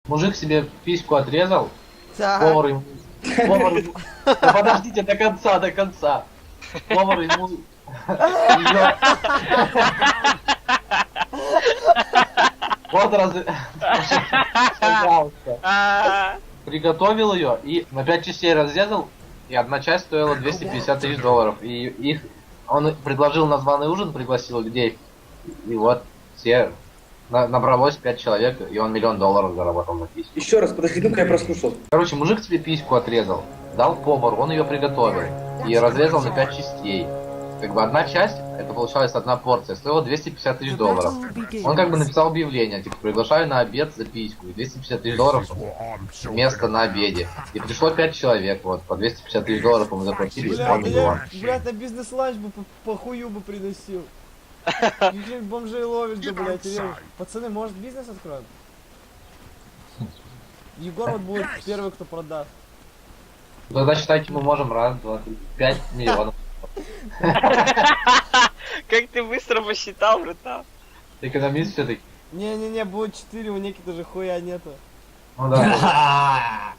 Мужик себе письку отрезал, Так. повар ему... Да подождите до конца, до конца. Повар ему... её- Вот Пожалуйста. Приготовил ее и на 5 частей разрезал, и одна часть стоила 250 тысяч долларов. И их он предложил на званый ужин, пригласил людей. И вот все набралось 5 человек, и он $1 000 000 заработал на письку. Еще раз, подожди, ну-ка я прослушал. Короче, мужик себе письку отрезал, дал повару, он ее приготовил и разрезал на 5 частей. Как бы одна часть, это получалась одна порция, стоила 250 тысяч долларов. Он как бы написал объявление, типа, приглашаю на обед за письку, и 250 тысяч долларов место на обеде. И пришло 5 человек, вот, по 250 тысяч долларов ему заплатили, и Бля, исполнили его. блядь, на бизнес-ланч бы по хую бы приносил. Ничего бомжей ловишь, да, блядь, и режешь. Пацаны, может бизнес откроем? Егор вот будет первый, кто продаст. Тогда считайте, мы можем раз, два, три, 5 миллионов. Как ты быстро посчитал, братан? Экономист все-таки. Не-не-не, будет 4, у Ники даже хуя нету. Ну да.